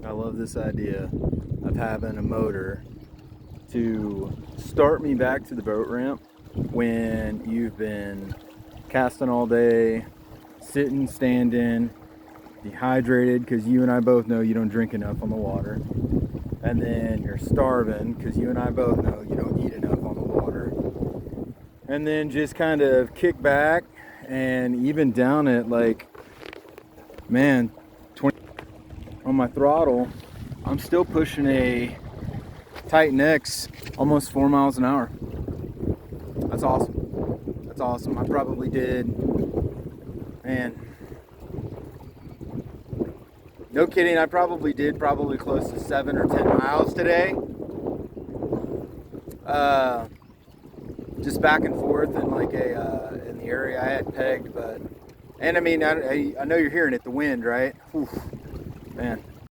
I love this idea of having a motor to start me back to the boat ramp when you've been casting all day, sitting, standing, dehydrated because you and I both know you don't drink enough on the water, and then you're starving because you and I both know you don't eat enough on the water, and then just kind of kick back and even down at like, man, 20 on my throttle, I'm still pushing a Titan X almost 4 miles an hour. That's awesome. That's awesome. I probably did, man, no kidding, I probably did close to 7 or 10 miles today. Just back and forth in like in the area I had pegged, but, and I mean, I know you're hearing it, the wind, right? Whew, man.